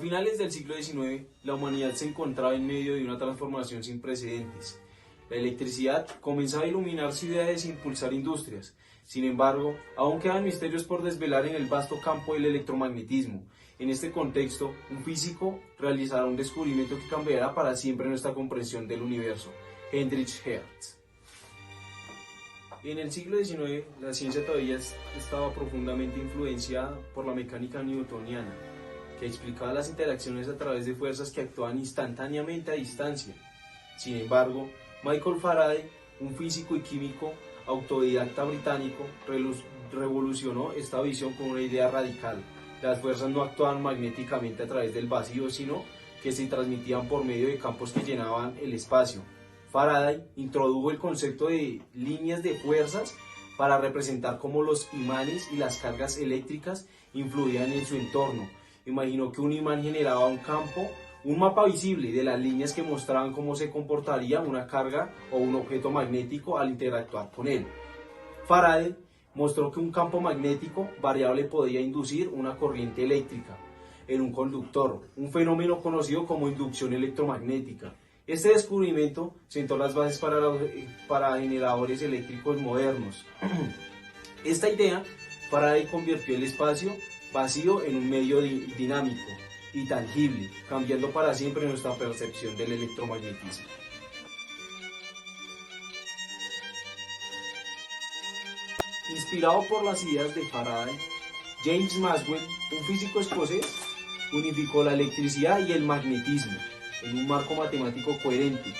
finales del siglo XIX, la humanidad se encontraba en medio de una transformación sin precedentes. La electricidad comenzaba a iluminar ciudades e impulsar industrias. Sin embargo, aún quedan misterios por desvelar en el vasto campo del electromagnetismo. En este contexto, un físico realizará un descubrimiento que cambiará para siempre nuestra comprensión del universo: Heinrich Hertz. En el siglo XIX, la ciencia todavía estaba profundamente influenciada por la mecánica newtoniana, que explicaba las interacciones a través de fuerzas que actuaban instantáneamente a distancia. Sin embargo, Michael Faraday, un físico y químico autodidacta británico, revolucionó esta visión con una idea radical. Las fuerzas no actuaban magnéticamente a través del vacío, sino que se transmitían por medio de campos que llenaban el espacio. Faraday introdujo el concepto de líneas de fuerzas para representar cómo los imanes y las cargas eléctricas influían en su entorno. Imaginó que un imán generaba un campo, un mapa visible de las líneas que mostraban cómo se comportaría una carga o un objeto magnético al interactuar con él. Faraday mostró que un campo magnético variable podía inducir una corriente eléctrica en un conductor, un fenómeno conocido como inducción electromagnética. Este descubrimiento sentó las bases para generadores eléctricos modernos. Esta idea, Faraday convirtió el espacio vacío en un medio dinámico y tangible, cambiando para siempre nuestra percepción del electromagnetismo. Inspirado por las ideas de Faraday, James Maxwell, un físico escocés, unificó la electricidad y el magnetismo en un marco matemático coherente.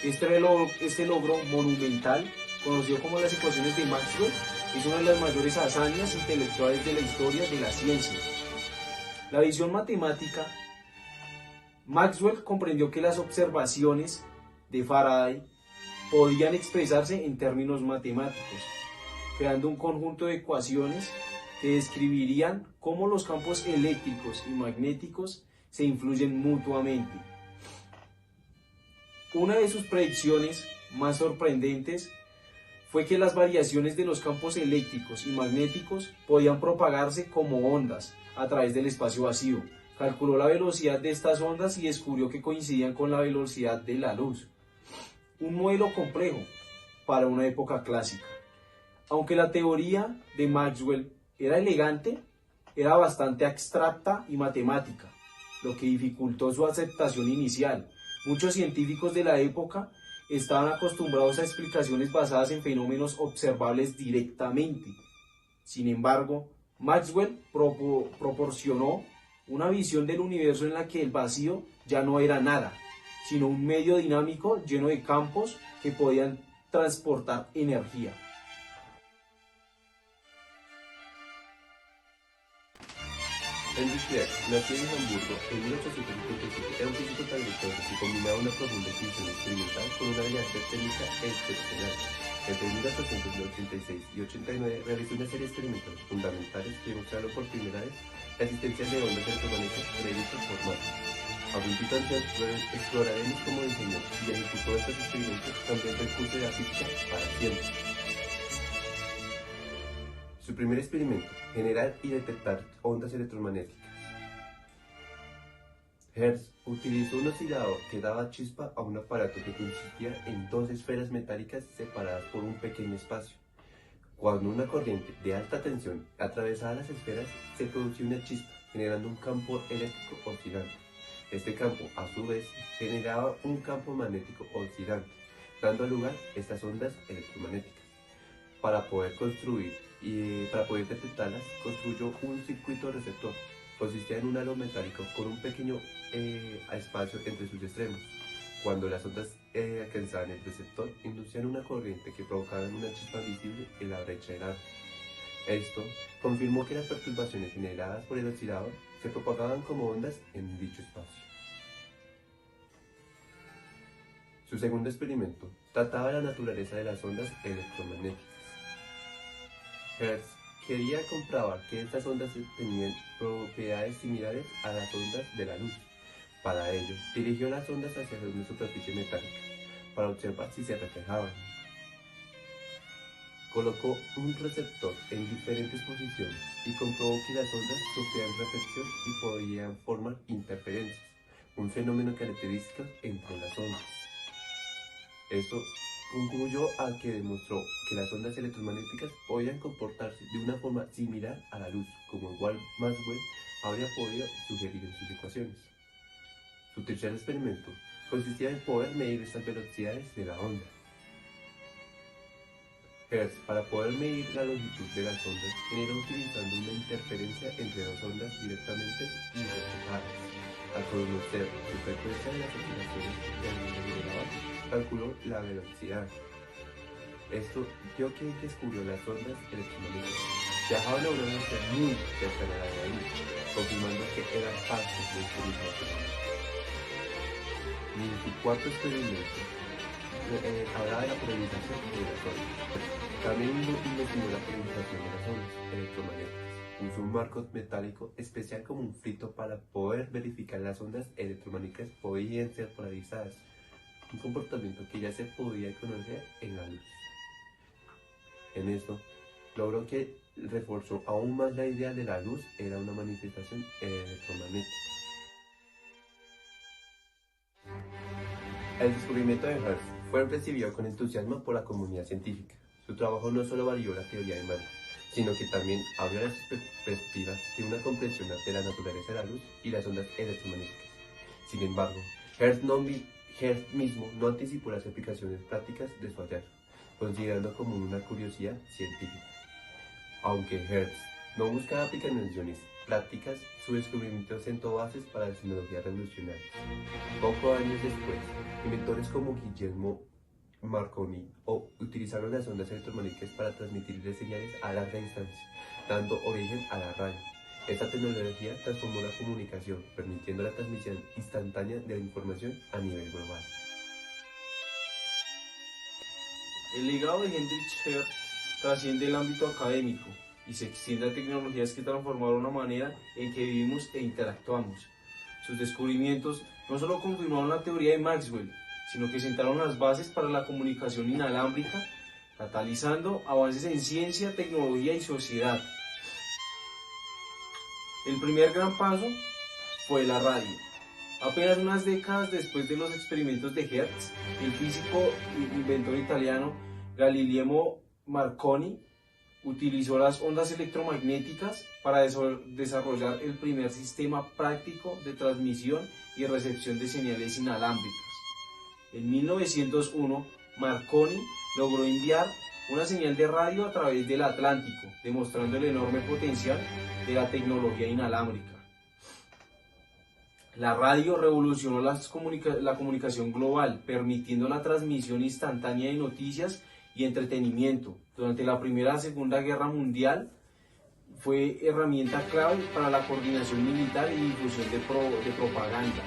Este logro monumental, conocido como las ecuaciones de Maxwell, es una de las mayores hazañas intelectuales de la historia de la ciencia. La visión matemática, Maxwell comprendió que las observaciones de Faraday podían expresarse en términos matemáticos, creando un conjunto de ecuaciones que describirían cómo los campos eléctricos y magnéticos se influyen mutuamente. Una de sus predicciones más sorprendentes fue que las variaciones de los campos eléctricos y magnéticos podían propagarse como ondas a través del espacio vacío. Calculó la velocidad de estas ondas y descubrió que coincidían con la velocidad de la luz. Un modelo complejo para una época clásica. Aunque la teoría de Maxwell era elegante, era bastante abstracta y matemática, lo que dificultó su aceptación inicial. Muchos científicos de la época estaban acostumbrados a explicaciones basadas en fenómenos observables directamente. Sin embargo, Maxwell proporcionó una visión del universo en la que el vacío ya no era nada, sino un medio dinámico lleno de campos que podían transportar energía. Heinrich Hertz nació en Hamburgo en 1877. Era un físico talentoso que combinaba una profunda intuición experimental con una habilidad técnica excepcional. Entre 1886 y 89 realizó una serie de experimentos fundamentales que demostraron por primera vez la existencia de ondas electromagnéticas predichas por Maxwell. A continuación exploraremos cómo diseñó y ejecutó estos experimentos, cambiando el curso de la física para siempre. Su primer experimento: generar y detectar ondas electromagnéticas. Hertz utilizó un oscilador que daba chispa a un aparato que consistía en dos esferas metálicas separadas por un pequeño espacio. Cuando una corriente de alta tensión atravesaba las esferas, se producía una chispa, generando un campo eléctrico oscilante. Este campo, a su vez, generaba un campo magnético oscilante, dando lugar a estas ondas electromagnéticas. Para poder detectarlas, construyó un circuito receptor. Consistía en un halo metálico con un pequeño espacio entre sus extremos. Cuando las ondas alcanzaban el receptor, inducían una corriente que provocaba una chispa visible en la brecha del halo. Esto confirmó que las perturbaciones generadas por el oscilador se propagaban como ondas en dicho espacio. Su segundo experimento trataba la naturaleza de las ondas electromagnéticas. Hertz quería comprobar que estas ondas tenían propiedades similares a las ondas de la luz. Para ello, dirigió las ondas hacia una superficie metálica para observar si se reflejaban. colocó un receptor en diferentes posiciones y comprobó que las ondas sufrían reflexión y podían formar interferencias, un fenómeno característico entre las ondas. Esto concluyó a que demostró que las ondas electromagnéticas podían comportarse de una forma similar a la luz, como igual Maxwell habría podido sugerir en sus ecuaciones. Su tercer experimento consistía en poder medir estas velocidades de la onda. Hertz, para poder medir la longitud de las ondas, generó utilizando una interferencia entre dos ondas directamente interpretadas. Al conocer su frecuencia de las oscilaciones del nivel calculó la velocidad. Esto dio que descubrió las ondas electromagnéticas. Viajaban a una velocidad muy cercana a la de la luz, confirmando que eran parte de este mismo fenómeno. Y en su cuarto experimento, hablaba de la polarización de las ondas. También investigó la polarización de las ondas electromagnéticas. Usó un marco metálico especial como un filtro para poder verificar las ondas electromagnéticas podían ser polarizadas, un comportamiento que ya se podía conocer en la luz. En esto, logró que reforzó aún más la idea de la luz era una manifestación electromagnética. El descubrimiento de Hertz fue recibido con entusiasmo por la comunidad científica. Su trabajo no solo varió la teoría de Mann, sino que también abrió las perspectivas de una comprensión de la naturaleza de la luz y las ondas electromagnéticas. Sin embargo, Hertz mismo no anticipó las aplicaciones prácticas de su hallazgo, considerando como una curiosidad científica. Aunque Hertz no buscaba aplicaciones prácticas, su descubrimiento sentó bases para las tecnologías revolucionarias. Pocos años después, inventores como Guglielmo Marconi utilizaron las ondas electromagnéticas para transmitir señales a larga distancia, dando origen a la radio. Esta tecnología transformó la comunicación, permitiendo la transmisión instantánea de la información a nivel global. El legado de Heinrich Hertz trasciende el ámbito académico y se extiende a tecnologías que transformaron la manera en que vivimos e interactuamos. Sus descubrimientos no solo confirmaron la teoría de Maxwell, sino que sentaron las bases para la comunicación inalámbrica, catalizando avances en ciencia, tecnología y sociedad. El primer gran paso fue la radio. Apenas unas décadas después de los experimentos de Hertz, el físico e inventor italiano Guglielmo Marconi utilizó las ondas electromagnéticas para desarrollar el primer sistema práctico de transmisión y recepción de señales inalámbricas. En 1901, Marconi logró enviar una señal de radio a través del Atlántico, demostrando el enorme potencial de la tecnología inalámbrica. La radio revolucionó la comunicación global, permitiendo la transmisión instantánea de noticias y entretenimiento. Durante la Primera y Segunda Guerra Mundial fue herramienta clave para la coordinación militar y difusión de propaganda.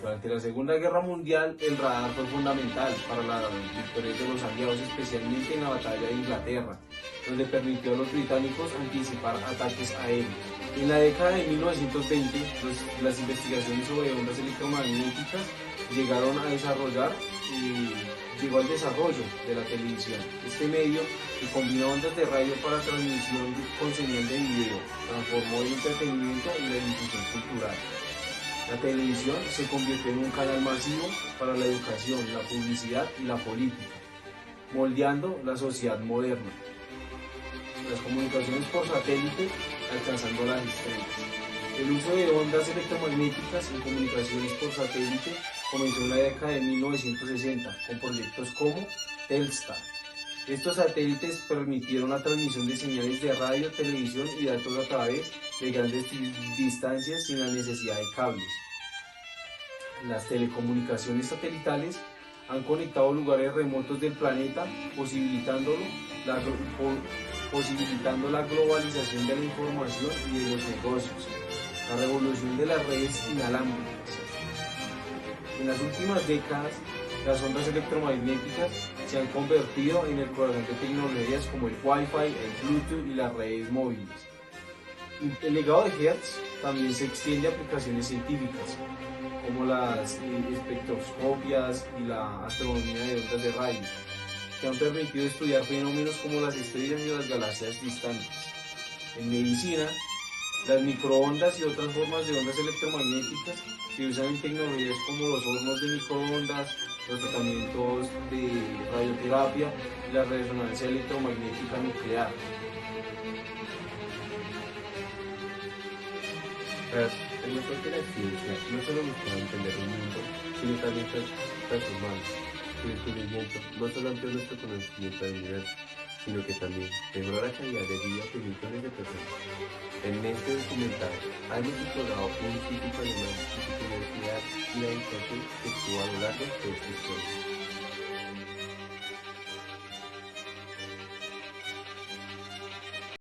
Durante la Segunda Guerra Mundial, el radar fue fundamental para las victorias de los aliados, especialmente en la batalla de Inglaterra, donde permitió a los británicos anticipar ataques aéreos. En la década de 1920, las investigaciones sobre ondas electromagnéticas llegó al desarrollo de la televisión. Este medio, que combina ondas de radio para transmisión con señal de video, transformó el entretenimiento y la difusión cultural. La televisión se convirtió en un canal masivo para la educación, la publicidad y la política, moldeando la sociedad moderna. Las comunicaciones por satélite alcanzando las estrellas. El uso de ondas electromagnéticas en comunicaciones por satélite comenzó en la década de 1960 con proyectos como Telstar. Estos satélites permitieron la transmisión de señales de radio, televisión y datos a través de grandes distancias sin la necesidad de cables. Las telecomunicaciones satelitales han conectado lugares remotos del planeta, posibilitando la globalización de la información y de los negocios, la revolución de las redes inalámbricas. En las últimas décadas, las ondas electromagnéticas se han convertido en el corazón de tecnologías como el Wi-Fi, el Bluetooth y las redes móviles. El legado de Hertz también se extiende a aplicaciones científicas, como las espectroscopias y la astronomía de ondas de radio. que han permitido estudiar fenómenos como las estrellas y las galaxias distantes. En medicina, las microondas y otras formas de ondas electromagnéticas se usan en tecnologías como los hornos de microondas, los tratamientos de radioterapia y la resonancia electromagnética nuclear. El motor de la ciencia no solo buscaba entender el mundo, sino también transformarlo. Su descubrimiento no solo amplió nuestro conocimiento del universo, sino que también mejoró la calidad de vida de millones de personas. En este documental hemos explorado un físico alemán y su curiosidad y la educación que tuvo a lo largo de su historia.